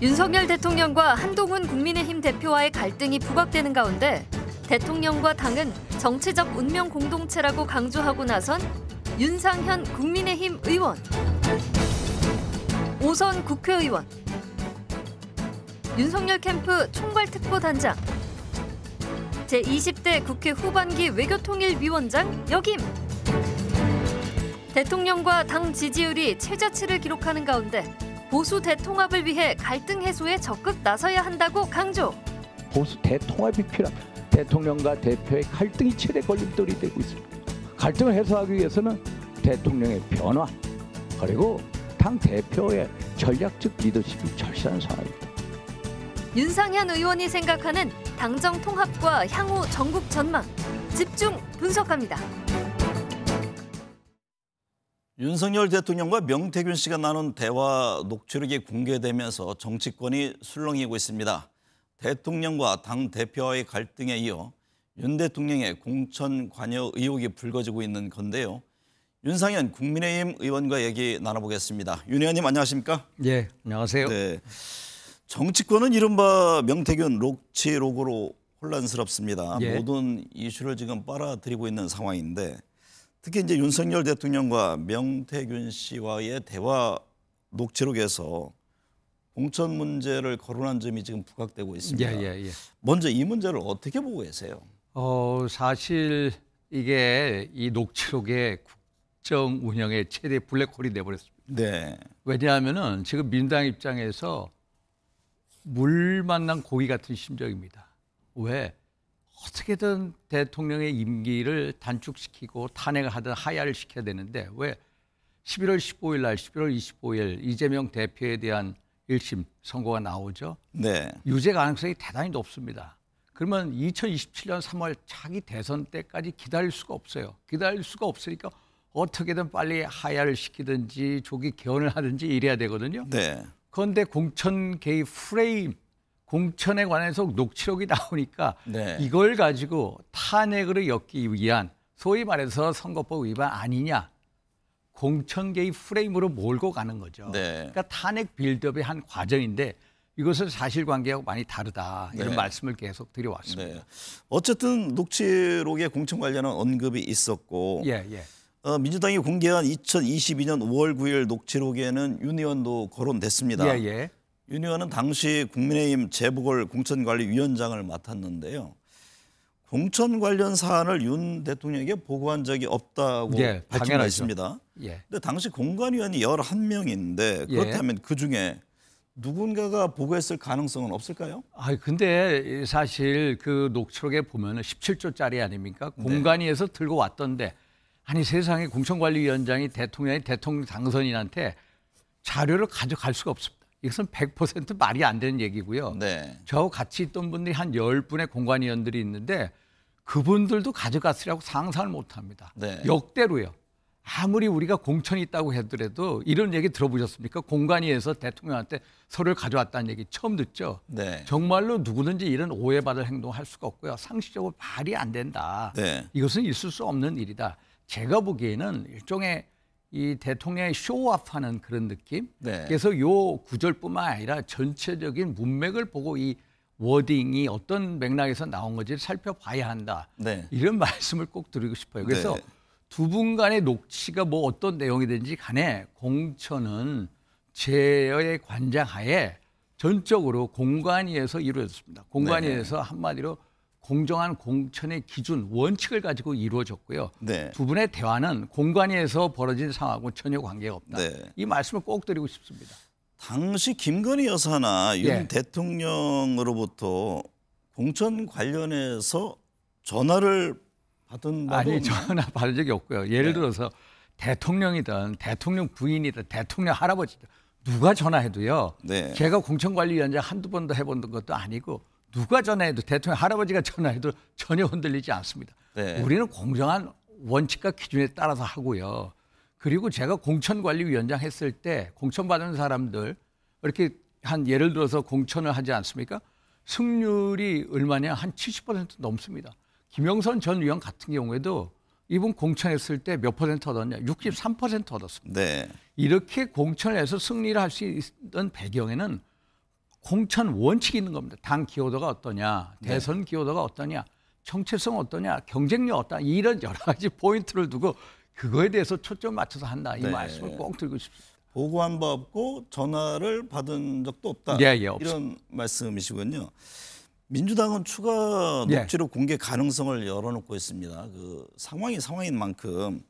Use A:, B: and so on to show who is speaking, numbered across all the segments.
A: 윤석열 대통령과 한동훈 국민의힘 대표와의 갈등이 부각되는 가운데 대통령과 당은 정치적 운명 공동체라고 강조하고 나선 윤상현 국민의힘 의원, 오선 국회의원, 윤석열 캠프 총괄특보단장, 제20대 국회 후반기 외교통일위원장 역임. 대통령과 당 지지율이 최저치를 기록하는 가운데 보수 대통합을 위해 갈등 해소에 적극 나서야 한다고 강조.
B: 보수 대통합이 필요합니다. 대통령과 대표의 갈등이 최대 걸림돌이 되고 있습니다. 갈등을 해소하기 위해서는 대통령의 변화 그리고 당 대표의 전략적 리더십이 절실한 상황입니다.
A: 윤상현 의원이 생각하는 당정 통합과 향후 전국 전망 집중 분석합니다.
C: 윤석열 대통령과 명태균 씨가 나눈 대화 녹취록이 공개되면서 정치권이 술렁이고 있습니다. 대통령과 당 대표와의 갈등에 이어 윤 대통령의 공천 관여 의혹이 불거지고 있는 건데요. 윤상현 국민의힘 의원과 얘기 나눠보겠습니다. 윤 의원님 안녕하십니까?
D: 예, 안녕하세요.
C: 네, 정치권은 이른바 명태균 녹취록으로 혼란스럽습니다.
D: 예.
C: 모든 이슈를 지금 빨아들이고 있는 상황인데 특히 이제 윤석열 대통령과 명태균 씨와의 대화 녹취록에서 공천 문제를 거론한 점이 지금 부각되고 있습니다.
D: 예.
C: 먼저 이 문제를 어떻게 보고 계세요?
D: 사실 이게 이 녹취록의 국정 운영의 최대 블랙홀이 돼버렸습니다.
C: 네.
D: 왜냐하면은 지금 민주당 입장에서 물 만난 고기 같은 심정입니다. 왜? 어떻게든 대통령의 임기를 단축시키고 탄핵을 하든 하야를 시켜야 되는데 왜 11월 15일 날 11월 25일 이재명 대표에 대한 1심 선고가 나오죠.
C: 네.
D: 유죄 가능성이 대단히 높습니다. 그러면 2027년 3월 차기 대선 때까지 기다릴 수가 없어요. 기다릴 수가 없으니까 어떻게든 빨리 하야를 시키든지 조기 개헌을 하든지 이래야 되거든요.
C: 네.
D: 그런데 공천 개입 프레임, 공천에 관해서 녹취록이 나오니까
C: 네.
D: 이걸 가지고 탄핵으로 엮기 위한 소위 말해서 선거법 위반 아니냐. 공천 개입 프레임으로 몰고 가는 거죠.
C: 네.
D: 그러니까 탄핵 빌드업의 한 과정인데 이것은 사실관계하고 많이 다르다. 이런
C: 네.
D: 말씀을 계속 드려왔습니다.
C: 네. 어쨌든 녹취록에 공천 관련한 언급이 있었고
D: 예.
C: 민주당이 공개한 2022년 5월 9일 녹취록에는 윤 의원도 거론됐습니다.
D: 예.
C: 윤 의원은 당시 국민의힘 재보궐 공천관리위원장을 맡았는데요. 공천 관련 사안을 윤 대통령에게 보고한 적이 없다고 밝힌 바
D: 당연하죠.
C: 있습니다.
D: 예.
C: 근데 당시 공관위원이 11명인데 그렇다면 그중에 누군가가 보고했을 가능성은 없을까요?
D: 근데 사실 그 녹취록에 보면은 17조짜리 아닙니까? 공관위에서 들고 왔던데 아니 세상에 공천관리위원장이 대통령 당선인한테 자료를 가져갈 수가 없습니다. 이것은 100% 말이 안 되는 얘기고요.
C: 네.
D: 저하고 같이 있던 분들이 한 10분의 공관위원들이 있는데 그분들도 가져갔으라고 상상을 못합니다.
C: 네.
D: 역대로요. 아무리 우리가 공천이 있다고 하더라도 이런 얘기 들어보셨습니까? 공관위에서 대통령한테 서류를 가져왔다는 얘기 처음 듣죠.
C: 네.
D: 정말로 누구든지 이런 오해받을 행동을 할 수가 없고요. 상식적으로 말이 안 된다.
C: 네.
D: 이것은 있을 수 없는 일이다. 제가 보기에는 일종의 이 대통령의 쇼업하는 그런 느낌.
C: 네.
D: 그래서 요 구절뿐만 아니라 전체적인 문맥을 보고 이 워딩이 어떤 맥락에서 나온 건지를 살펴봐야 한다.
C: 네.
D: 이런 말씀을 꼭 드리고 싶어요. 그래서
C: 네.
D: 두 분 간의 녹취가 뭐 어떤 내용이든지 간에 공천은 제의 관장하에 전적으로 공관위에서 이루어졌습니다. 공관위에서 한마디로 공정한 공천의 기준, 원칙을 가지고 이루어졌고요.
C: 네.
D: 두 분의 대화는 공관위에서 벌어진 상황하고 전혀 관계가 없다.
C: 네.
D: 이 말씀을 꼭 드리고 싶습니다.
C: 당시 김건희 여사나 윤
D: 예.
C: 대통령으로부터 공천 관련해서 전화를 받은 바도
D: 아니
C: 없나요?
D: 전화 받은 적이 없고요. 예를 들어서 대통령이든 대통령 부인이든 대통령 할아버지든 누가 전화해도요.
C: 네.
D: 제가 공천관리위원장 한두 번도 해본 것도 아니고 누가 전화해도 대통령 할아버지가 전화해도 전혀 흔들리지 않습니다.
C: 네.
D: 우리는 공정한 원칙과 기준에 따라서 하고요. 그리고 제가 공천관리위원장 했을 때 공천받은 사람들 이렇게 한 예를 들어서 공천을 하지 않습니까? 승률이 얼마냐? 한 70% 넘습니다. 김영선 전 의원 같은 경우에도 이분 공천했을 때 몇 퍼센트 얻었냐? 63% 얻었습니다.
C: 네.
D: 이렇게 공천을 해서 승리를 할 수 있던 배경에는 공천 원칙이 있는 겁니다. 당 기여도가 어떠냐, 대선 기여도가 어떠냐, 정체성 어떠냐, 경쟁력 어떠냐, 이런 여러 가지 포인트를 두고 그거에 대해서 초점 맞춰서 한다. 이 말씀을 꼭 드리고 싶습니다.
C: 보고한 바 없고 전화를 받은 적도 없다. 이런 말씀이시군요. 민주당은 추가 녹취록 공개 가능성을 열어놓고 있습니다. 그 상황인 만큼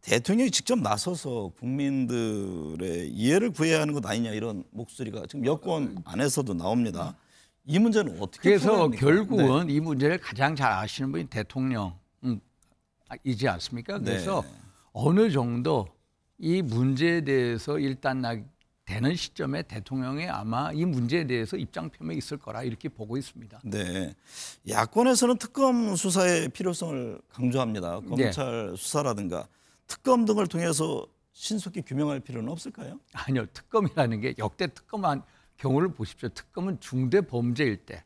C: 대통령이 직접 나서서 국민들의 이해를 구해야 하는 것 아니냐 이런 목소리가 지금 여권 안에서도 나옵니다. 이 문제는 어떻게
D: 그래서
C: 풀어갑니까?
D: 결국은 이 문제를 가장 잘 아시는 분이 대통령이지 않습니까? 그래서 어느 정도 이 문제에 대해서 일단 되는 시점에 대통령이 아마 이 문제에 대해서 입장 표명이 있을 거라 이렇게 보고 있습니다.
C: 네, 야권에서는 특검 수사의 필요성을 강조합니다. 검찰 수사라든가 특검 등을 통해서 신속히 규명할 필요는 없을까요?
D: 아니요, 특검이라는 게 역대 특검한 경우를 보십시오. 특검은 중대 범죄일 때,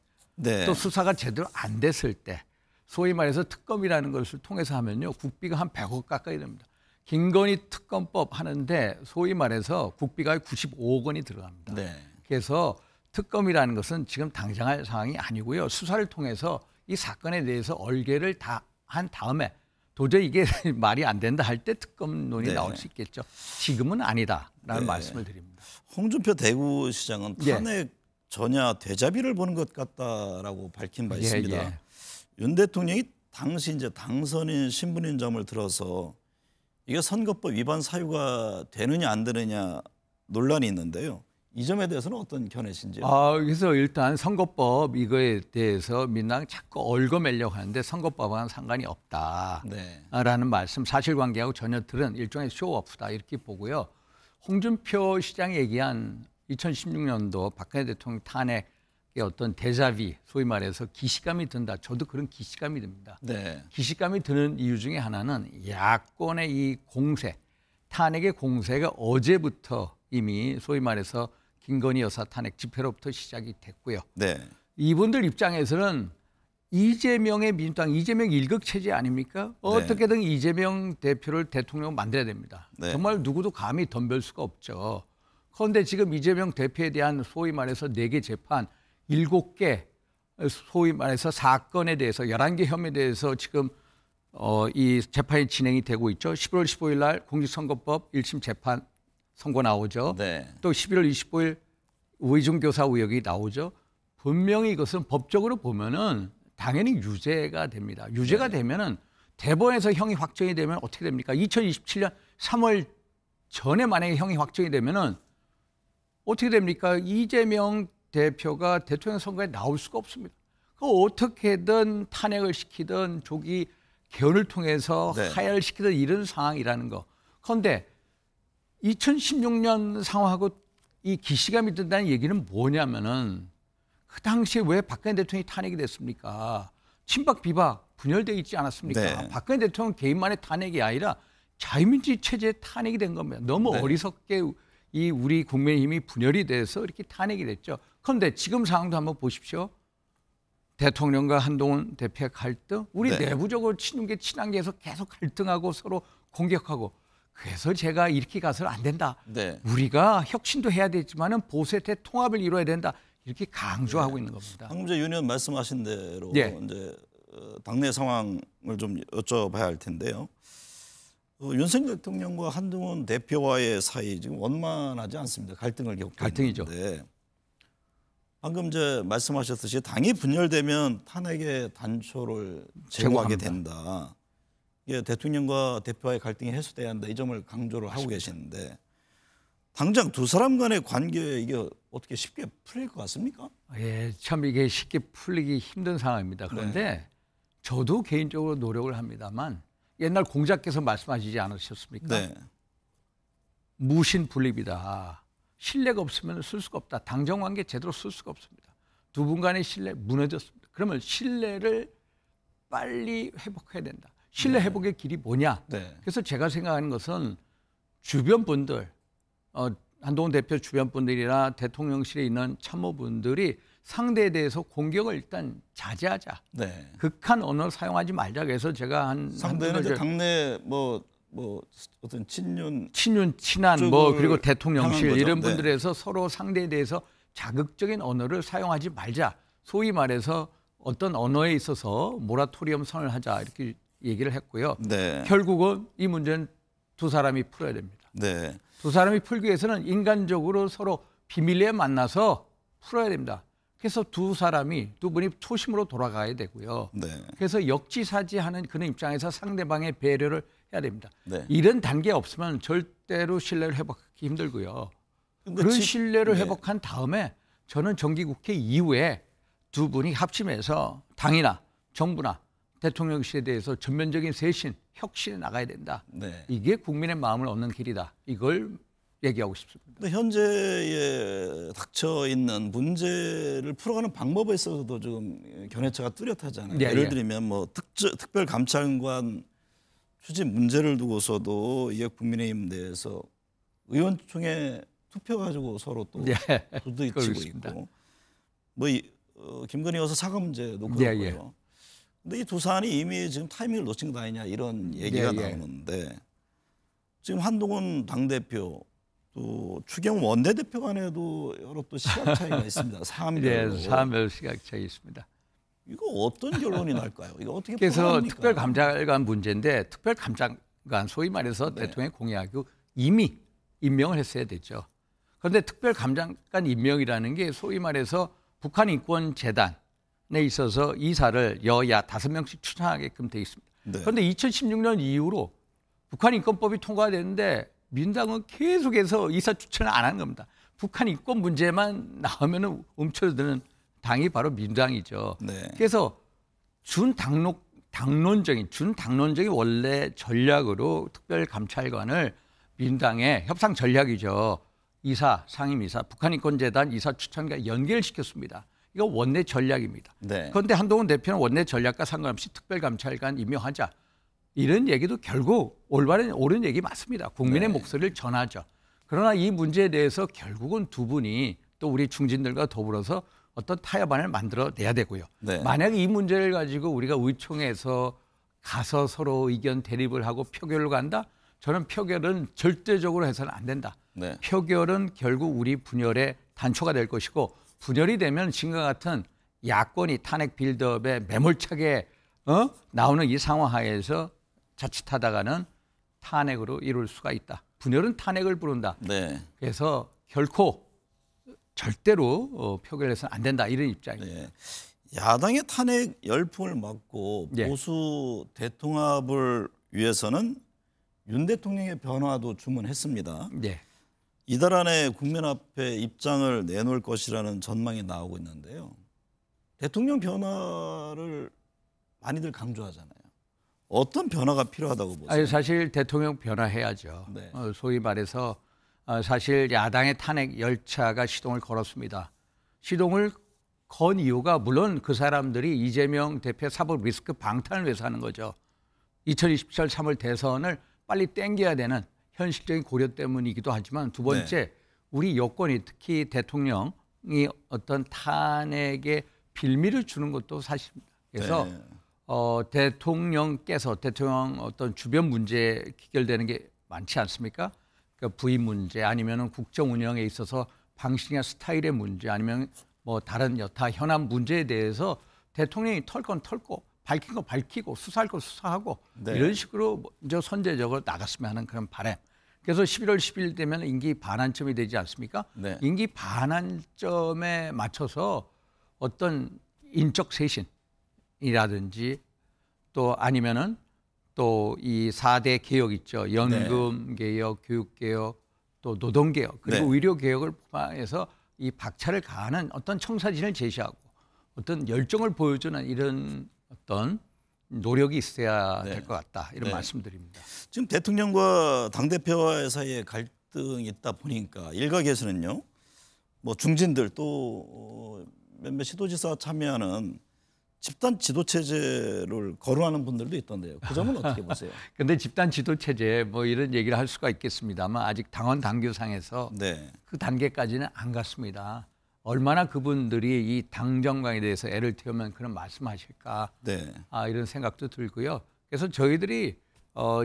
D: 또 수사가 제대로 안 됐을 때, 소위 말해서 특검이라는 것을 통해서 하면요, 국비가 한 100억 가까이 됩니다. 김건희 특검법 하는데 소위 말해서 국비가 95억 원이 들어갑니다. 그래서 특검이라는 것은 지금 당장 할 상황이 아니고요. 수사를 통해서 이 사건에 대해서 얼개를 다 한 다음에 도저히 이게 말이 안 된다 할 때 특검론이 나올 수 있겠죠. 지금은 아니다라는 말씀을 드립니다.
C: 홍준표 대구시장은 탄핵 전야 되자비를 보는 것 같다라고 밝힌 바 있습니다. 윤 대통령이 당시 이제 당선인 신분인 점을 들어서 이게 선거법 위반 사유가 되느냐 안 되느냐 논란이 있는데요. 이 점에 대해서는 어떤 견해신지요?
D: 그래서 일단 선거법 이거에 대해서 민당 자꾸 얽어매려고 하는데 선거법과는 상관이 없다라는 말씀, 사실관계하고 전혀 들은 일종의 쇼오프다 이렇게 보고요. 홍준표 시장이 얘기한 2016년도 박근혜 대통령 탄핵의 어떤 데자비, 소위 말해서 기시감이 든다. 저도 그런 기시감이 듭니다. 기시감이 드는 이유 중에 하나는 야권의 이 공세, 탄핵의 공세가 어제부터 이미 소위 말해서 김건희 여사 탄핵 집회로부터 시작이 됐고요. 이분들 입장에서는 이재명의 민주당, 이재명 일극 체제 아닙니까? 어떻게든 이재명 대표를 대통령 만들어야 됩니다. 정말 누구도 감히 덤벨 수가 없죠. 그런데 지금 이재명 대표에 대한 소위 말해서 4개 재판, 7개 소위 말해서 사건에 대해서 11개 혐의에 대해서 지금 이 재판이 진행이 되고 있죠. 11월 15일 날 공직선거법 1심 재판 선고 나오죠. 또 11월 25일 의중교사 의혹이 나오죠. 분명히 이것은 법적으로 보면은 당연히 유죄가 됩니다. 유죄가 되면은 대법원에서 형이 확정이 되면 어떻게 됩니까? 2027년 3월 전에 만약에 형이 확정이 되면은 어떻게 됩니까? 이재명 대표가 대통령 선거에 나올 수가 없습니다. 그 어떻게든 탄핵을 시키든 조기 개헌을 통해서 하야를시키든 이런 상황이라는 거. 그런데 2016년 상황하고 이 기시감이 든다는 얘기는 뭐냐면은 그 당시에 왜 박근혜 대통령이 탄핵이 됐습니까? 친박 비박 분열되어 있지 않았습니까? 박근혜 대통령 개인만의 탄핵이 아니라 자유민주주의 체제의 탄핵이 된 겁니다. 너무 어리석게 이 우리 국민의힘이 분열이 돼서 이렇게 탄핵이 됐죠. 그런데 지금 상황도 한번 보십시오. 대통령과 한동훈 대표의 갈등, 우리 내부적으로 친한 게에서 계속 갈등하고 서로 공격하고. 그래서 제가 이렇게 가서는 안 된다. 우리가 혁신도 해야 되지만은 보수 대 통합을 이루어야 된다. 이렇게 강조하고 있는 겁니다.
C: 방금 전에 윤 의원 말씀하신 대로 이제 당내 상황을 좀 여쭤봐야 할 텐데요. 윤석열 대통령과 한동훈 대표와의 사이 지금 원만하지 않습니다. 갈등을 겪고 있는데 방금 이제 말씀하셨듯이 당이 분열되면 탄핵의 단초를 제공하게 된다. 이게 대통령과 대표와의 갈등이 해소돼야 한다. 이 점을 강조를 하고 계시는데 당장 두 사람 간의 관계 이게 어떻게 쉽게 풀릴 것 같습니까?
D: 참 이게 쉽게 풀리기 힘든 상황입니다. 그런데 저도 개인적으로 노력을 합니다만 옛날 공자께서 말씀하시지 않으셨습니까? 무신분립이다. 신뢰가 없으면 쓸 수가 없다. 당정관계 제대로 쓸 수가 없습니다. 두 분 간의 신뢰 무너졌습니다. 그러면 신뢰를 빨리 회복해야 된다. 신뢰 회복의 길이 뭐냐? 그래서 제가 생각하는 것은 주변 분들, 한동훈 대표 주변 분들이나 대통령실에 있는 참모분들이 상대에 대해서 공격을 일단 자제하자. 극한 언어 사용하지 말자. 그래서 제가
C: 상대는 이제 당내 뭐 어떤 친한
D: 그리고 대통령실 이런 분들에서 서로 상대에 대해서 자극적인 언어를 사용하지 말자. 소위 말해서 어떤 언어에 있어서 모라토리엄 선을 하자 이렇게 얘기를 했고요.
C: 네.
D: 결국은 이 문제는 두 사람이 풀어야 됩니다.
C: 네.
D: 두 사람이 풀기 위해서는 인간적으로 서로 비밀리에 만나서 풀어야 됩니다. 그래서 두 분이 초심으로 돌아가야 되고요.
C: 네.
D: 그래서 역지사지하는 그런 입장에서 상대방의 배려를 해야 됩니다.
C: 네.
D: 이런 단계 없으면 절대로 신뢰를 회복하기 힘들고요. 그런 신뢰를
C: 네.
D: 회복한 다음에 저는 정기국회 이후에 두 분이 합심해서 당이나 정부나 대통령실에 대해서 전면적인 쇄신, 혁신에 나가야 된다.
C: 네.
D: 이게 국민의 마음을 얻는 길이다. 이걸 얘기하고 싶습니다.
C: 근데 현재에 닥쳐 있는 문제를 풀어가는 방법에 있어서도 좀 견해차가 뚜렷하잖아요.
D: 예,
C: 예를
D: 예.
C: 들면 뭐 특별감찰관 추진 문제를 두고서도 이게 국민의힘 내에서 의원총회 투표 가지고 서로 또
D: 예.
C: 부딪히고
D: 그렇습니다.
C: 있고 뭐 김건희 여사 사과 문제도
D: 예,
C: 그렇고요.
D: 예.
C: 근데 이 두 사안이 이미 지금 타이밍을 놓친 거 아니냐 이런 얘기가
D: 예, 예.
C: 나오는데 지금 한동훈 당대표 또 추경호 원내대표 간에도 여러 또 시각 차이가 있습니다. 사안별로.
D: 네, 사안별 시각 차이 있습니다.
C: 이거 어떤 결론이 날까요? 이거 어떻게
D: 그래서
C: 풀어갑니까?
D: 특별감찰관 문제인데 특별감찰관 소위 말해서
C: 네.
D: 대통령이 공약이고 이미 임명을 했어야 되죠. 그런데 특별감찰관 임명이라는 게 소위 말해서 북한인권재단에 있어서 이사를 여야 5명씩 추천하게끔 돼 있습니다.
C: 네.
D: 그런데 2016년 이후로 북한인권법이 통과됐는데 민당은 계속해서 이사 추천을 안 한 겁니다. 북한 인권 문제만 나오면 움츠러드는 당이 바로 민주당이죠.
C: 네.
D: 그래서 준당론적인 원래 전략으로 특별감찰관을 민주당의 협상 전략이죠. 이사, 상임이사, 북한인권재단 이사 추천과 연결시켰습니다. 이거 원내 전략입니다.
C: 네.
D: 그런데 한동훈 대표는 원내 전략과 상관없이 특별감찰관 임명하자. 이런 얘기도 결국 옳은 얘기 맞습니다. 국민의
C: 네.
D: 목소리를 전하죠. 그러나 이 문제에 대해서 결국은 두 분이 또 우리 중진들과 더불어서 어떤 타협안을 만들어내야 되고요.
C: 네.
D: 만약에 이 문제를 가지고 우리가 의총에서 가서 서로 의견 대립을 하고 표결로 간다? 저는 표결은 절대적으로 해서는 안 된다.
C: 네.
D: 표결은 결국 우리 분열의 단초가 될 것이고 분열이 되면 지금과 같은 야권이 탄핵 빌드업에 매몰차게 나오는 이 상황 하에서 자칫하다가는 탄핵으로 이룰 수가 있다. 분열은 탄핵을 부른다.
C: 네.
D: 그래서 결코 절대로 표결해서는 안 된다. 이런 입장입니다.
C: 네. 야당의 탄핵 열풍을 막고
D: 예.
C: 보수 대통합을 위해서는 윤 대통령의 변화도 주문했습니다.
D: 네.
C: 이달 안에 국민 앞에 입장을 내놓을 것이라는 전망이 나오고 있는데요. 대통령 변화를 많이들 강조하잖아요. 어떤 변화가 필요하다고 보세요?
D: 아니, 사실 대통령 변화해야죠.
C: 네.
D: 소위 말해서 사실 야당의 탄핵 열차가 시동을 걸었습니다. 시동을 건 이유가 물론 그 사람들이 이재명 대표 사법 리스크 방탄을 위해서 하는 거죠. 2027 3월 대선을 빨리 땡겨야 되는 현실적인 고려 때문이기도 하지만 두 번째 우리 여권이 특히 대통령이 어떤 탄핵에 빌미를 주는 것도 사실입니다. 그래서
C: 네.
D: 대통령께서 대통령 어떤 주변 문제에 기결되는 게 많지 않습니까? 그러니까 부인 문제 아니면은 국정 운영에 있어서 방식이나 스타일의 문제 아니면 뭐 다른 여타 현안 문제에 대해서 대통령이 털 건 털고 밝힌 거 밝히고 수사할 거 수사하고
C: 네.
D: 이런 식으로 먼저 선제적으로 나갔으면 하는 그런 바람. 그래서 11월 10일 되면 임기 반환점이 되지 않습니까?
C: 네.
D: 임기 반환점에 맞춰서 어떤 인적 쇄신이라든지 또 아니면은 또 이 4대 개혁 있죠. 연금 개혁, 교육 개혁, 또 노동 개혁 그리고
C: 네.
D: 의료 개혁을 포함해서 이 박차를 가하는 어떤 청사진을 제시하고 어떤 열정을 보여주는 이런 어떤 노력이 있어야
C: 네.
D: 될 것 같다. 이런
C: 네.
D: 말씀드립니다.
C: 지금 대통령과 당대표 사이에 갈등이 있다 보니까 일각에서는요. 뭐 중진들 또 몇몇 시도지사 참여하는 집단 지도 체제를 거론하는 분들도 있던데요. 그 점은 어떻게 보세요?
D: 근데 집단 지도 체제 뭐 이런 얘기를 할 수가 있겠습니다만 아직 당원 당규상에서
C: 네.
D: 그 단계까지는 안 갔습니다. 얼마나 그분들이 이 당 정강에 대해서 애를 태우면 그런 말씀하실까
C: 네.
D: 이런 생각도 들고요. 그래서 저희들이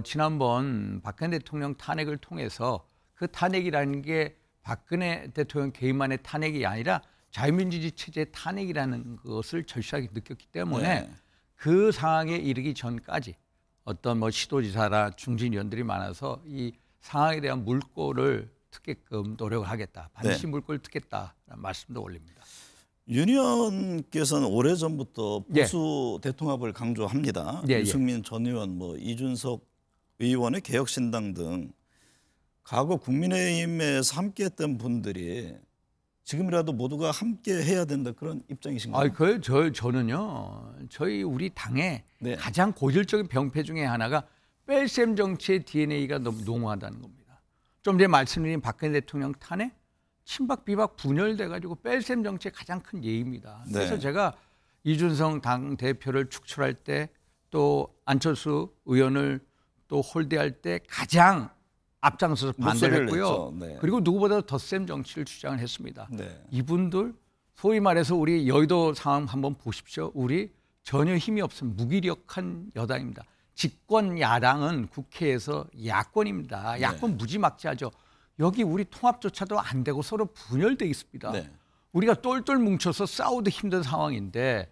D: 지난번 박근혜 대통령 탄핵을 통해서 그 탄핵이라는 게 박근혜 대통령 개인만의 탄핵이 아니라 자유민주주의 체제의 탄핵이라는 것을 절실하게 느꼈기 때문에
C: 네.
D: 그 상황에 이르기 전까지 어떤 뭐 시도지사나 중진위원들이 많아서 이 상황에 대한 물꼬를 트게끔 노력을 하겠다. 반드시
C: 네.
D: 물꼬를 트겠다라는 말씀도 올립니다.
C: 윤 의원께서는 오래전부터
D: 예.
C: 보수 대통합을 강조합니다.
D: 예, 예.
C: 유승민 전 의원, 뭐 이준석 의원의 개혁신당 등 과거 국민의힘에서 함께했던 분들이 지금이라도 모두가 함께 해야 된다 그런 입장이신가요?
D: 저는요. 저희 우리 당의
C: 네.
D: 가장 고질적인 병폐 중에 하나가 뺄셈 정치의 DNA가 너무 농후하다는 겁니다. 좀 전에 말씀드린 박근혜 대통령 탄핵, 친박 비박 분열돼가지고 뺄셈 정치의 가장 큰 예입니다.
C: 네.
D: 그래서 제가 이준석 당 대표를 축출할 때 또 안철수 의원을 또 홀대할 때 가장 앞장서서 반대를
C: 목소리를
D: 했고요.
C: 냈죠. 네.
D: 그리고 누구보다 덧셈 정치를 주장을 했습니다.
C: 네.
D: 이분들 소위 말해서 우리 여의도 상황 한번 보십시오. 우리 전혀 힘이 없은 무기력한 여당입니다. 집권 야당은 국회에서 야권입니다. 야권 무지막지하죠. 여기 우리 통합조차도 안 되고 서로 분열돼 있습니다.
C: 네.
D: 우리가 똘똘 뭉쳐서 싸우도 힘든 상황인데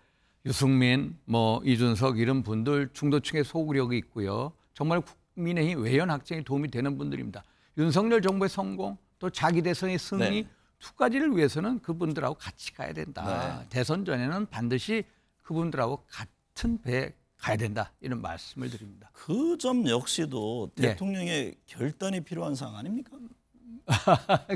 D: 유승민, 뭐 이준석 이런 분들 중도층의 소구력이 있고요. 정말 국민의힘 외연 확장에 도움이 되는 분들입니다. 윤석열 정부의 성공, 또 자기 대선의 승리
C: 네.
D: 두 가지를 위해서는 그분들하고 같이 가야 된다.
C: 네.
D: 대선 전에는 반드시 그분들하고 같은 배에 가야 된다. 이런 말씀을 드립니다.
C: 그 점 역시도
D: 네.
C: 대통령의 결단이 필요한 사항 아닙니까?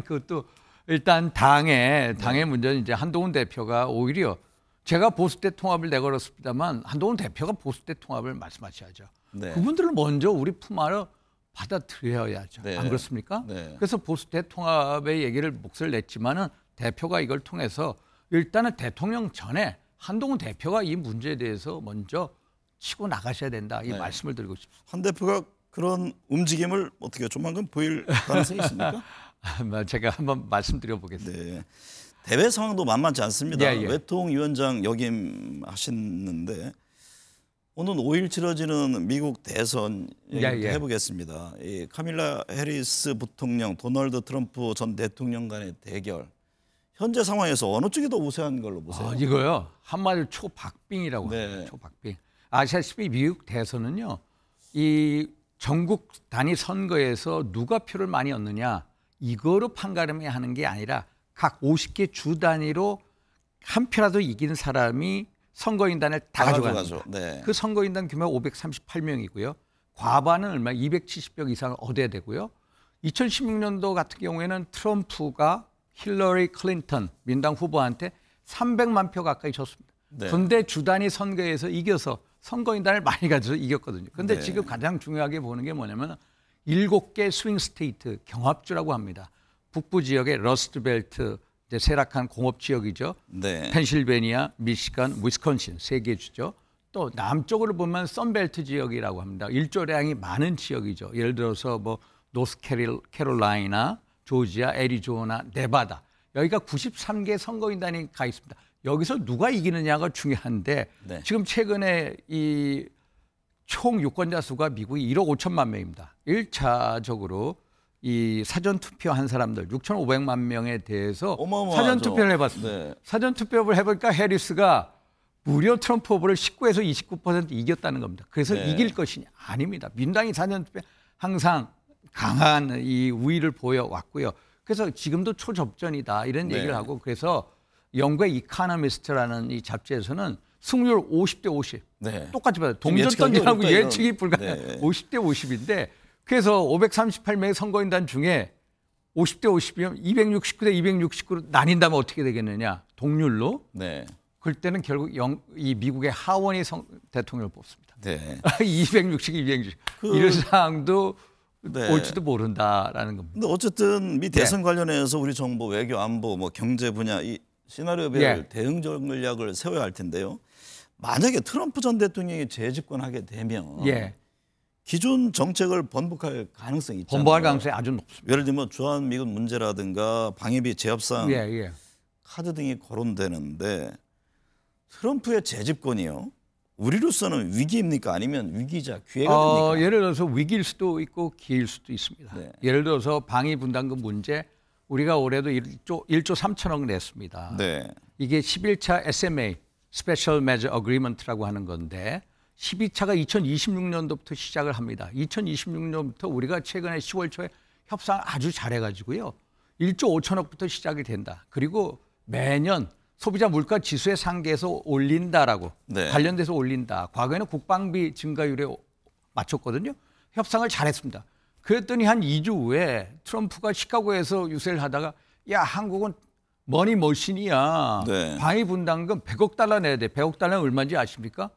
D: 그것도 일단 당의 문제는 이제 한동훈 대표가 오히려 제가 보수 때 통합을 내걸었습니다만 한동훈 대표가 보수 때 통합을 말씀하셔야죠.
C: 네.
D: 그분들을 먼저 우리 품 안으로 받아들여야죠.
C: 네.
D: 안 그렇습니까?
C: 네.
D: 그래서 보수 대통합의 얘기를 목소리를 냈지만은 대표가 이걸 통해서 일단은 대통령 전에 한동훈 대표가 이 문제에 대해서 먼저 치고 나가셔야 된다. 이
C: 네.
D: 말씀을 드리고 싶습니다.
C: 한 대표가 그런 움직임을 어떻게 조만간 보일 가능성이 있습니까?
D: 제가 한번 말씀드려 보겠습니다.
C: 네. 대외 상황도 만만치 않습니다.
D: 예, 예.
C: 외통위원장 역임하셨는데 오늘 5일 치러지는 미국 대선
D: 예, 예.
C: 해보겠습니다. 이 카밀라 해리스 부통령, 도널드 트럼프 전 대통령 간의 대결. 현재 상황에서 어느 쪽이 더 우세한 걸로 보세요?
D: 이거요. 한마디로 초박빙이라고
C: 네.
D: 합니다. 초박빙. 아시다시피 미국 대선은요. 이 전국 단위 선거에서 누가 표를 많이 얻느냐 이거로 판가름이 하는 게 아니라 각 50개 주 단위로 한 표라도 이기는 사람이 선거인단을 다 가져가는 거죠.
C: 네.
D: 그 선거인단 규모가 538명이고요. 과반은 얼마 270명 이상을 얻어야 되고요. 2016년도 같은 경우에는 트럼프가 힐러리 클린턴 민당 후보한테 300만 표 가까이 줬습니다.
C: 네.
D: 그런데 주 단위 선거에서 이겨서 선거인단을 많이 가져서 이겼거든요. 그런데
C: 네.
D: 지금 가장 중요하게 보는 게 뭐냐면 7개 스윙 스테이트 경합주라고 합니다. 북부 지역의 러스트벨트 이제 세락한 공업 지역이죠.
C: 네.
D: 펜실베니아, 미시간, 위스콘신 3개 주죠. 또 남쪽으로 보면 선벨트 지역이라고 합니다. 일조량이 많은 지역이죠. 예를 들어서 뭐 노스캐롤라이나, 조지아, 애리조나, 네바다. 여기가 93개 선거인단이 가 있습니다. 여기서 누가 이기느냐가 중요한데
C: 네.
D: 지금 최근에 이 총 유권자 수가 미국이 1억 5천만 명입니다. 1차적으로 이 사전 투표한 사람들 6,500만 명에 대해서
C: 어마어마하죠.
D: 사전 투표를 해봤습니다.
C: 네.
D: 사전 투표를 해보니까 해리스가 무려 트럼프 후보를 19에서 29% 이겼다는 겁니다. 그래서
C: 네.
D: 이길 것이냐? 아닙니다. 민당이 사전 투표 항상 강한 이 우위를 보여왔고요. 그래서 지금도 초접전이다 이런
C: 네.
D: 얘기를 하고 그래서 영국의 이카노미스트라는 이 잡지에서는 승률 50대 50
C: 네.
D: 똑같이 봐요.
C: 지금
D: 동전
C: 예측하기
D: 던지라고
C: 어렵다,
D: 예측이
C: 이런.
D: 불가능해요.
C: 네.
D: 50대 50인데 그래서 538명의 선거인단 중에 50대 50이면 269대 269로 나뉜다면 어떻게 되겠느냐. 동률로.
C: 네.
D: 그럴 때는 결국 이 미국의 하원이 대통령을 뽑습니다.
C: 네.
D: 260, 260.
C: 그-
D: 이런 상황도
C: 네.
D: 올지도 모른다라는 겁니다.
C: 근데 어쨌든 미
D: 네.
C: 대선 관련해서 우리 정부 외교 안보 뭐 경제 분야 이 시나리오별
D: 예.
C: 대응 전략을 세워야 할 텐데요. 만약에 트럼프 전 대통령이 재집권하게 되면
D: 예.
C: 기존 정책을 번복할 가능성이 있잖아요.
D: 번복할 가능성이 아주 높습니다.
C: 예를 들면 주한미군 문제라든가 방위비 제협상
D: 예, 예.
C: 카드 등이 거론되는데 트럼프의 재집권이요. 우리로서는 위기입니까? 아니면 위기자 기회가 됩니까?
D: 예를 들어서 위기일 수도 있고 기회일 수도 있습니다.
C: 네.
D: 예를 들어서 방위 분담금 문제, 우리가 올해도 1조 3천억 냈습니다.
C: 네.
D: 이게 11차 SMA, Special Measure Agreement라고 하는 건데 12차가 2026년도부터 시작을 합니다. 2026년부터 우리가 최근에 10월 초에 협상을 아주 잘해가지고요. 1조 5천억부터 시작이 된다. 그리고 매년 소비자 물가 지수의 상계에서 올린다라고
C: 네.
D: 관련돼서 올린다. 과거에는 국방비 증가율에 맞췄거든요. 협상을 잘했습니다. 그랬더니 한 2주 후에 트럼프가 시카고에서 유세를 하다가 야 한국은 머니 머신이야.
C: 네.
D: 방위 분담금 100억 달러 내야 돼. 100억 달러는 얼마인지 아십니까?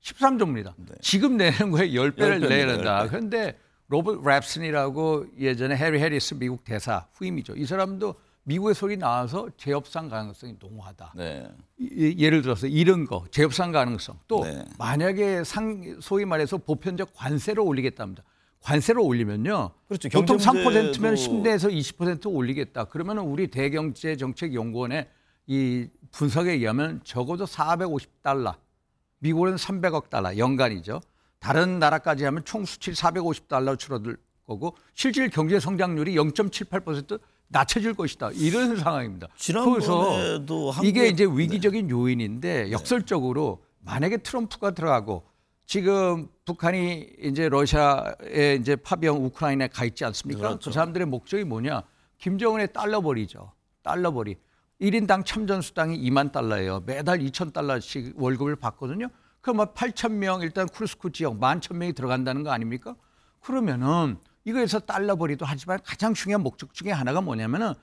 D: 13조입니다.
C: 네.
D: 지금 내는 거에 10배를
C: 10배입니다,
D: 내야 된다.
C: 10배.
D: 그런데 로버트 랩슨이라고 예전에 해리 해리스 미국 대사 후임이죠. 이 사람도 미국의 소리 나와서 재협상 가능성이 농후하다.
C: 네.
D: 예를 들어서 이런 거 재협상 가능성 또
C: 네.
D: 만약에 소위 말해서 보편적 관세를 올리겠답니다. 관세를 올리면요.
C: 그렇죠.
D: 보통
C: 경제
D: 3%면
C: 문제도
D: 10내에서 20% 올리겠다. 그러면 우리 대경제정책연구원의 이 분석에 의하면 적어도 450달러, 미국은 300억 달러 연간이죠. 다른 나라까지 하면 총 수출 450달러 줄어들 거고 실질 경제 성장률이 0.78% 낮춰질 것이다. 이런 상황입니다. 그래서
C: 지난번에도
D: 이게 이제 위기적인 요인인데 역설적으로 만약에 트럼프가 들어가고 지금 북한이 이제 러시아에 이제 파병 우크라이나에 가 있지 않습니까?
C: 그렇죠.
D: 그 사람들의 목적이 뭐냐? 김정은의 달러벌이죠. 달러벌이. 1인당 참전수당이 2만 달러예요. 매달 2천 달러씩 월급을 받거든요. 그러면 8천 명 일단 쿠르스크 지역 11,000명이 들어간다는 거 아닙니까? 그러면은 이거에서 달러벌이도 하지만 가장 중요한 목적 중에 하나가 뭐냐면은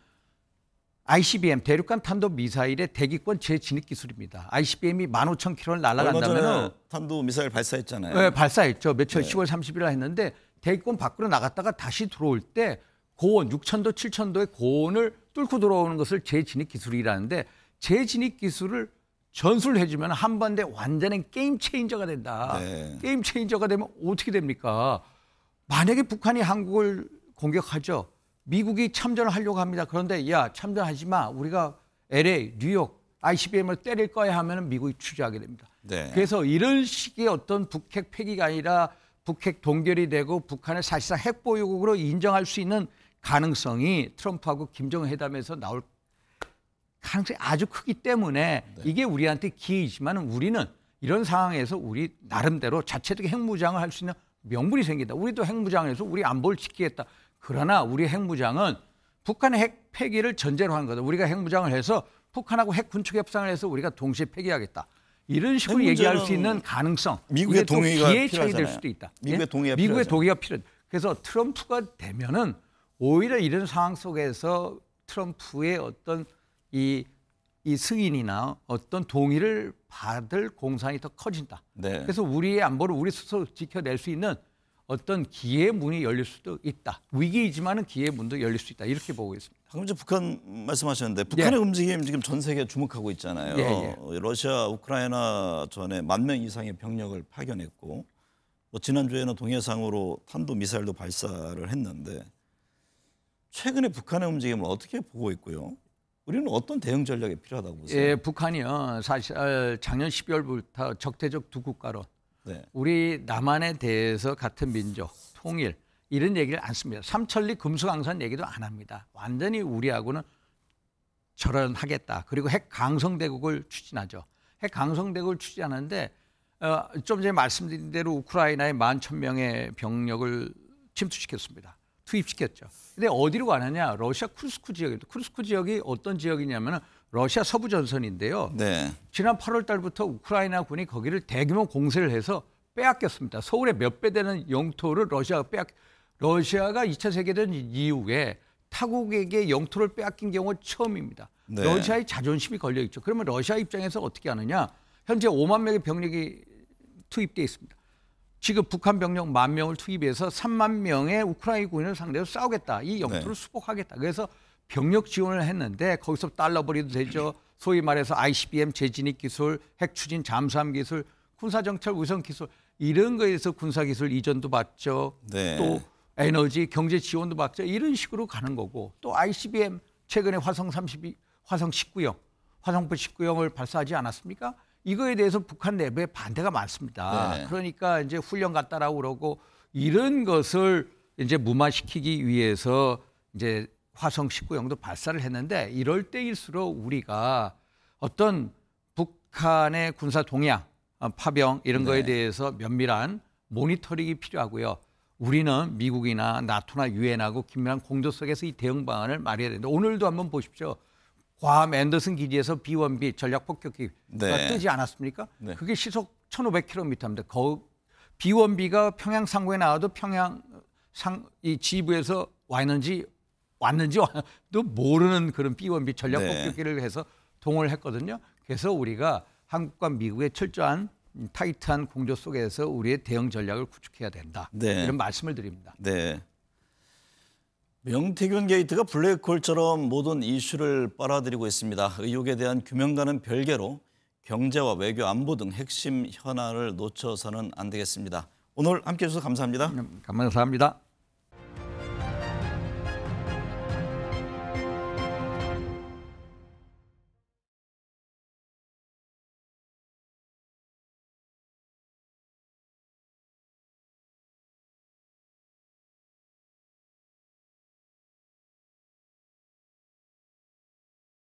D: ICBM 대륙간 탄도 미사일의 대기권 재진입 기술입니다. ICBM이 15,000km를
C: 얼마
D: 날아간다면
C: 전에 탄도 미사일 발사했잖아요.
D: 네, 발사했죠. 며칠
C: 네.
D: 10월 30일 했는데 대기권 밖으로 나갔다가 다시 들어올 때 고온 6,000도, 7,000도의 고온을 뚫고 들어오는 것을 재진입 기술이라는데 재진입 기술을 전술을 해주면 한 번에 완전한 게임 체인저가 된다.
C: 네.
D: 게임 체인저가 되면 어떻게 됩니까? 만약에 북한이 한국을 공격하죠. 미국이 참전을 하려고 합니다. 그런데 야 참전하지 마. 우리가 LA, 뉴욕, ICBM을 때릴 거야 하면 미국이 추저하게 됩니다.
C: 네.
D: 그래서 이런 식의 어떤 북핵 폐기가 아니라 북핵 동결이 되고 북한을 사실상 핵 보유국으로 인정할 수 있는 가능성이 트럼프하고 김정은 회담에서 나올 가능성이 아주 크기 때문에 이게 우리한테 기회이지만 우리는 이런 상황에서 우리 나름대로 자체적인 핵무장을 할 수 있는 명분이 생긴다. 우리도 핵무장을 해서 우리 안보를 지키겠다. 그러나 우리 핵무장은 북한의 핵 폐기를 전제로 하는 거다. 우리가 핵무장을 해서 북한하고 핵 군축 협상을 해서 우리가 동시에 폐기하겠다. 이런 식으로 얘기할 수 있는 가능성.
C: 미국의
D: 이게 또
C: 동의가
D: 기회의 차이 될
C: 필요하잖아요.
D: 수도 있다.
C: 미국의 동의가
D: 미국의
C: 필요하잖아요.
D: 동의가 필요해. 그래서 트럼프가 되면은 오히려 이런 상황 속에서 트럼프의 어떤 이 승인이나 어떤 동의를 받을 공산이 더 커진다.
C: 네.
D: 그래서 우리의 안보를 우리 스스로 지켜낼 수 있는 어떤 기회의 문이 열릴 수도 있다. 위기이지만은 기회의 문도 열릴 수 있다. 이렇게 보고 있습니다.
C: 방금 전 북한 말씀하셨는데 북한의 움직임 지금 전 세계 주목하고 있잖아요. 러시아 우크라이나 전에 10,000명 이상의 병력을 파견했고 뭐 지난주에는 동해상으로 탄도 미사일도 발사를 했는데 최근에 북한의 움직임을 어떻게 보고 있고요? 우리는 어떤 대응 전략이 필요하다고 보세요?
D: 예, 북한이요. 사실 작년 12월부터 적대적 두 국가론,
C: 네.
D: 우리 남한에 대해서 같은 민족, 통일 이런 얘기를 안 씁니다. 삼천리 금수강산 얘기도 안 합니다. 완전히 우리하고는 절연하겠다. 그리고 핵 강성대국을 추진하죠. 핵 강성대국을 추진하는데 좀 전에 말씀드린 대로 우크라이나에 11,000명의 병력을 침투시켰습니다. 투입시켰죠. 근데 어디로 가느냐? 러시아 쿠르스크 지역입니다. 쿠르스크 지역이 어떤 지역이냐면 러시아 서부 전선인데요.
C: 네.
D: 지난 8월 달부터 우크라이나 군이 거기를 대규모 공세를 해서 빼앗겼습니다. 서울의 몇 배 되는 영토를 러시아가 2차 세계대전 이후에 타국에게 영토를 빼앗긴 경우가 처음입니다.
C: 네.
D: 러시아의 자존심이 걸려 있죠. 그러면 러시아 입장에서 어떻게 하느냐? 현재 5만 명의 병력이 투입되어 있습니다. 지금 북한 병력 10,000명을 투입해서 3만 명의 우크라이나 군을 상대로 싸우겠다. 이 영토를 수복하겠다. 그래서 병력 지원을 했는데 거기서 달러벌이도 되죠. 소위 말해서 ICBM 재진입 기술, 핵 추진 잠수함 기술, 군사정찰 위성 기술 이런 거에서 군사기술 이전도 받죠.
C: 네.
D: 또 에너지, 경제 지원도 받죠. 이런 식으로 가는 거고 또 ICBM 최근에 화성 19형, 화성포 19형을 발사하지 않았습니까? 이거에 대해서 북한 내부에 반대가 많습니다.
C: 네.
D: 그러니까 이제 훈련 갔다라고 그러고 이런 것을 이제 무마시키기 위해서 이제 화성 19형도 발사를 했는데 이럴 때일수록 우리가 어떤 북한의 군사 동향, 파병 이런 거에 대해서 면밀한 모니터링이 필요하고요. 우리는 미국이나 나토나 유엔하고 긴밀한 공조 속에서 이 대응 방안을 마련해야 되는데 오늘도 한번 보십시오. 괌 앤더슨 기지에서 B-1B 전략 폭격기가 뜨지 않았습니까? 그게 시속 1,500km입니다. B-1B가 평양 상공에 나와도 평양 이 지부에서 왔는지도 모르는 그런 B-1B 전략 폭격기를 해서 동원을 했거든요. 그래서 우리가 한국과 미국의 철저한 타이트한 공조 속에서 우리의 대응 전략을 구축해야 된다. 이런 말씀을 드립니다.
C: 네. 명태균 게이트가 블랙홀처럼 모든 이슈를 빨아들이고 있습니다. 의혹에 대한 규명과는 별개로 경제와 외교, 안보 등 핵심 현안을 놓쳐서는 안 되겠습니다. 오늘 함께해 주셔서 감사합니다.
D: 감사합니다.